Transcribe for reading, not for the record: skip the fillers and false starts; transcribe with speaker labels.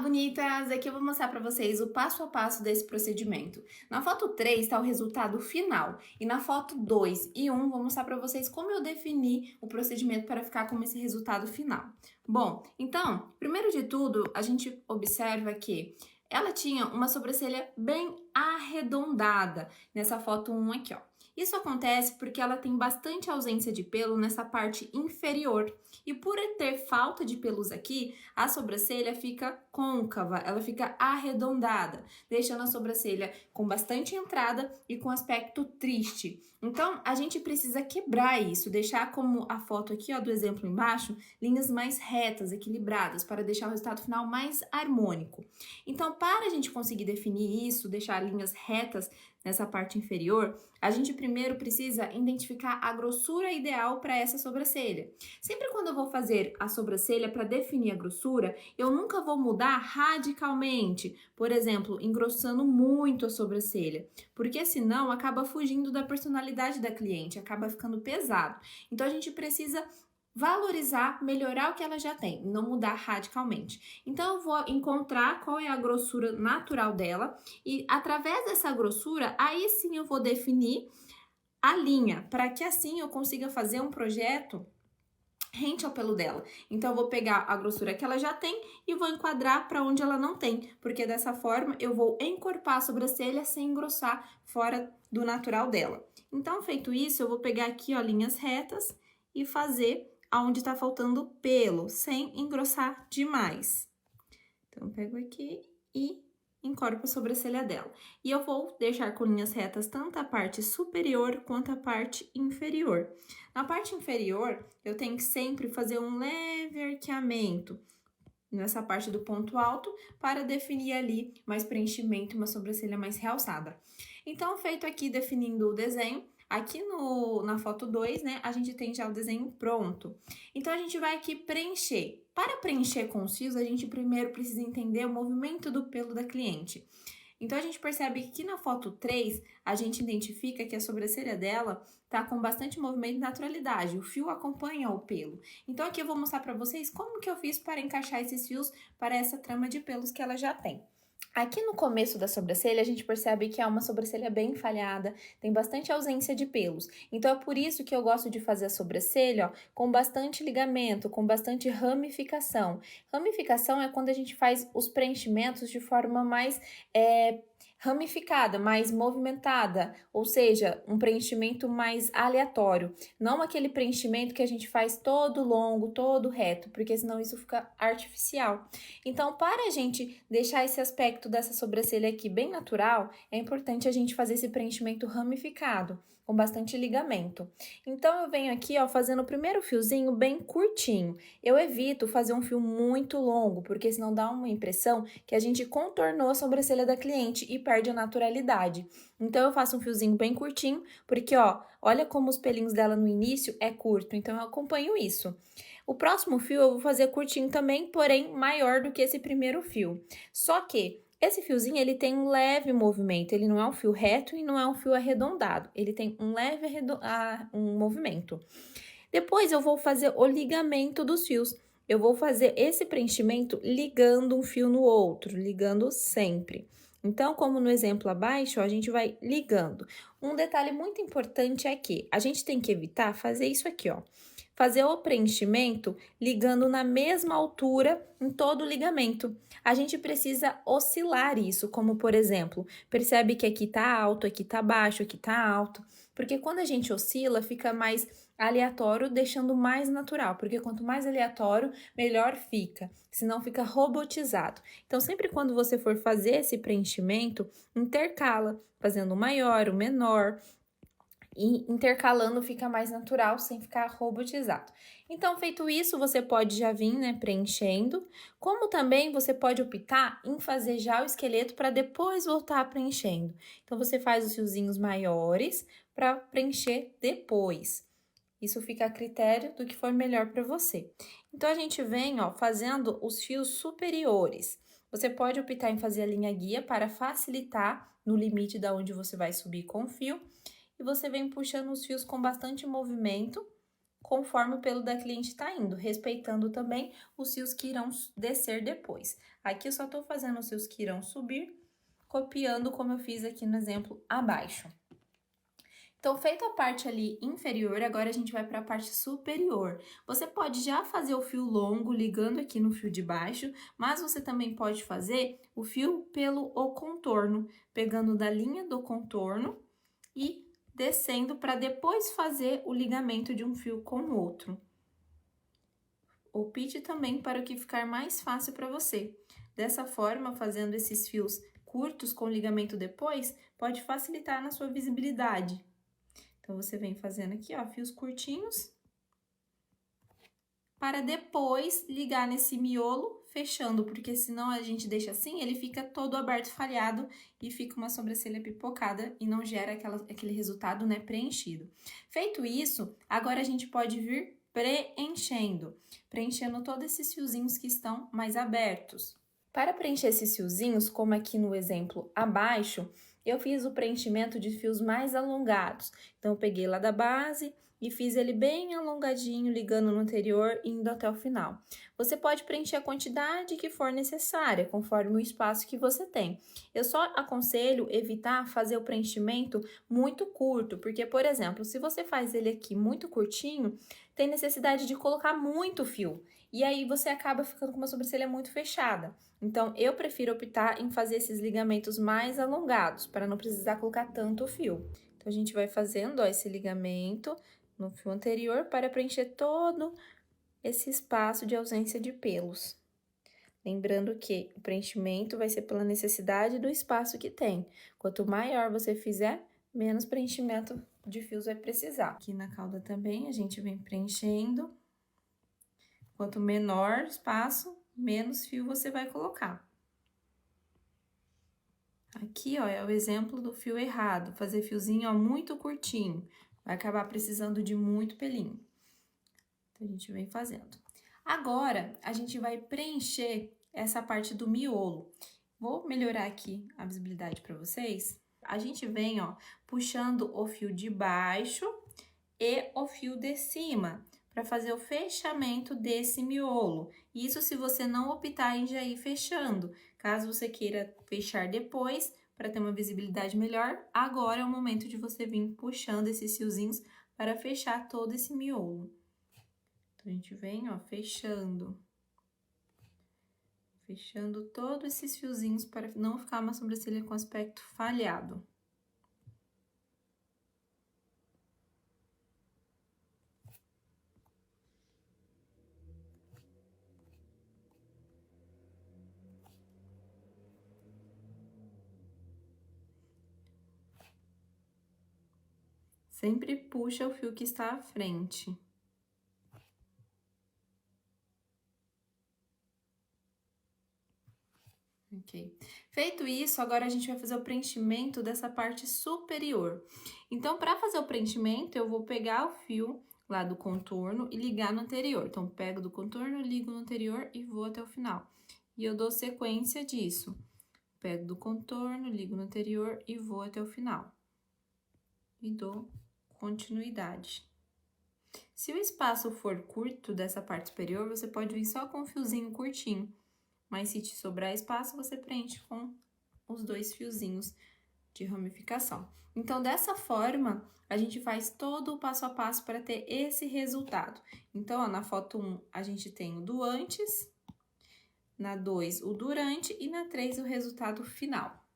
Speaker 1: Bonitas! Aqui eu vou mostrar para vocês o passo a passo desse procedimento. Na foto 3 está o resultado final e na foto 2 e 1 vou mostrar para vocês como eu defini o procedimento para ficar com esse resultado final. Bom, então, primeiro de tudo, a gente observa que ela tinha uma sobrancelha bem arredondada nessa foto 1 aqui, ó. Isso acontece porque ela tem bastante ausência de pelo nessa parte inferior. E por ter falta de pelos aqui, a sobrancelha fica côncava, ela fica arredondada, deixando a sobrancelha com bastante entrada e com aspecto triste. Então, a gente precisa quebrar isso, deixar como a foto aqui, ó, do exemplo embaixo, linhas mais retas, equilibradas, para deixar o resultado final mais harmônico. Então, para a gente conseguir definir isso, deixar linhas retas nessa parte inferior, a gente primeiro precisa identificar a grossura ideal para essa sobrancelha. Sempre quando eu vou fazer a sobrancelha para definir a grossura, eu nunca vou mudar radicalmente, por exemplo, engrossando muito a sobrancelha, porque senão acaba fugindo da personalidade da cliente, acaba ficando pesado. Então a gente precisa valorizar, melhorar o que ela já tem, não mudar radicalmente. Então, eu vou encontrar qual é a grossura natural dela e, através dessa grossura, aí sim eu vou definir a linha, para que assim eu consiga fazer um projeto rente ao pelo dela. Então, eu vou pegar a grossura que ela já tem e vou enquadrar para onde ela não tem, porque dessa forma eu vou encorpar a sobrancelha sem engrossar fora do natural dela. Então, feito isso, eu vou pegar aqui, ó, linhas retas e fazer aonde tá faltando pelo, sem engrossar demais. Então, eu pego aqui e encorpo a sobrancelha dela. E eu vou deixar com linhas retas tanto a parte superior quanto a parte inferior. Na parte inferior, eu tenho que sempre fazer um leve arqueamento nessa parte do ponto alto para definir ali mais preenchimento e uma sobrancelha mais realçada. Então, feito aqui definindo o desenho, aqui na foto 2, né, a gente tem já o desenho pronto. Então, a gente vai aqui preencher. Para preencher com os fios, a gente primeiro precisa entender o movimento do pelo da cliente. Então, a gente percebe que aqui na foto 3, a gente identifica que a sobrancelha dela tá com bastante movimento e naturalidade. O fio acompanha o pelo. Então, aqui eu vou mostrar para vocês como que eu fiz para encaixar esses fios para essa trama de pelos que ela já tem. Aqui no começo da sobrancelha, a gente percebe que é uma sobrancelha bem falhada, tem bastante ausência de pelos. Então, é por isso que eu gosto de fazer a sobrancelha, ó, com bastante ligamento, com bastante ramificação. Ramificação é quando a gente faz os preenchimentos de forma mais ramificada, mais movimentada, ou seja, um preenchimento mais aleatório. Não aquele preenchimento que a gente faz todo longo, todo reto, porque senão isso fica artificial. Então, para a gente deixar esse aspecto dessa sobrancelha aqui bem natural, é importante a gente fazer esse preenchimento ramificado, com bastante ligamento. Então, eu venho aqui, ó, fazendo o primeiro fiozinho bem curtinho. Eu evito fazer um fio muito longo, porque senão dá uma impressão que a gente contornou a sobrancelha da cliente e perde a naturalidade. Então, eu faço um fiozinho bem curtinho, porque, ó, olha como os pelinhos dela no início é curto, então eu acompanho isso. O próximo fio eu vou fazer curtinho também, porém maior do que esse primeiro fio. Só que esse fiozinho, ele tem um leve movimento, ele não é um fio reto e não é um fio arredondado, ele tem um leve um movimento. Depois eu vou fazer o ligamento dos fios. Eu vou fazer esse preenchimento ligando um fio no outro, ligando sempre. Então, como no exemplo abaixo, ó, a gente vai ligando. Um detalhe muito importante é que a gente tem que evitar fazer isso aqui, ó. Fazer o preenchimento ligando na mesma altura em todo o ligamento. A gente precisa oscilar isso, como por exemplo, percebe que aqui tá alto, aqui tá baixo, aqui tá alto. Porque quando a gente oscila, fica mais aleatório, deixando mais natural. Porque quanto mais aleatório, melhor fica. Senão fica robotizado. Então, sempre quando você for fazer esse preenchimento, intercala, fazendo o maior, o menor. E intercalando fica mais natural, sem ficar robotizado. Então, feito isso, você pode já vir, né, preenchendo, como também você pode optar em fazer já o esqueleto para depois voltar preenchendo. Então, você faz os fiozinhos maiores para preencher depois. Isso fica a critério do que for melhor para você. Então, a gente vem, ó, fazendo os fios superiores. Você pode optar em fazer a linha guia para facilitar no limite da onde você vai subir com o fio. E você vem puxando os fios com bastante movimento, conforme o pelo da cliente tá indo, respeitando também os fios que irão descer depois. Aqui eu só tô fazendo os fios que irão subir, copiando como eu fiz aqui no exemplo abaixo. Então, feita a parte ali inferior, agora a gente vai para a parte superior. Você pode já fazer o fio longo ligando aqui no fio de baixo, mas você também pode fazer o fio pelo o contorno, pegando da linha do contorno e descendo para depois fazer o ligamento de um fio com o outro. Opte também para o que ficar mais fácil para você. Dessa forma, fazendo esses fios curtos com ligamento depois, pode facilitar na sua visibilidade. Então, você vem fazendo aqui, ó, fios curtinhos, para depois ligar nesse miolo, fechando, porque senão a gente deixa assim, ele fica todo aberto, falhado, e fica uma sobrancelha pipocada e não gera aquele resultado, né, preenchido. Feito isso, agora a gente pode vir preenchendo todos esses fiozinhos que estão mais abertos. Para preencher esses fiozinhos, como aqui no exemplo abaixo, eu fiz o preenchimento de fios mais alongados. Então, eu peguei lá da base e fiz ele bem alongadinho, ligando no anterior e indo até o final. Você pode preencher a quantidade que for necessária, conforme o espaço que você tem. Eu só aconselho evitar fazer o preenchimento muito curto, porque, por exemplo, se você faz ele aqui muito curtinho, tem necessidade de colocar muito fio. E aí, você acaba ficando com uma sobrancelha muito fechada. Então, eu prefiro optar em fazer esses ligamentos mais alongados, para não precisar colocar tanto fio. Então, a gente vai fazendo, ó, esse ligamento no fio anterior para preencher todo esse espaço de ausência de pelos. Lembrando que o preenchimento vai ser pela necessidade do espaço que tem. Quanto maior você fizer, menos preenchimento de fios vai precisar. Aqui na cauda também, a gente vem preenchendo. Quanto menor o espaço, menos fio você vai colocar. Aqui, ó, é o exemplo do fio errado. Fazer fiozinho, ó, muito curtinho. Vai acabar precisando de muito pelinho. Então, a gente vem fazendo. Agora, a gente vai preencher essa parte do miolo. Vou melhorar aqui a visibilidade para vocês. A gente vem, ó, puxando o fio de baixo e o fio de cima, para fazer o fechamento desse miolo. Isso se você não optar em já ir fechando. Caso você queira fechar depois, para ter uma visibilidade melhor, agora é o momento de você vir puxando esses fiozinhos para fechar todo esse miolo. Então, a gente vem, ó, fechando todos esses fiozinhos para não ficar uma sobrancelha com aspecto falhado. Sempre puxa o fio que está à frente. Ok. Feito isso, agora a gente vai fazer o preenchimento dessa parte superior. Então, para fazer o preenchimento, eu vou pegar o fio lá do contorno e ligar no anterior. Então, pego do contorno, ligo no anterior e vou até o final. E eu dou sequência disso. Pego do contorno, ligo no anterior e vou até o final. E dou continuidade. Se o espaço for curto dessa parte superior, você pode vir só com um fiozinho curtinho. Mas se te sobrar espaço, você preenche com os dois fiozinhos de ramificação. Então, dessa forma, a gente faz todo o passo a passo para ter esse resultado. Então, ó, na foto 1, a gente tem o do antes, na 2, o durante e na 3, o resultado final.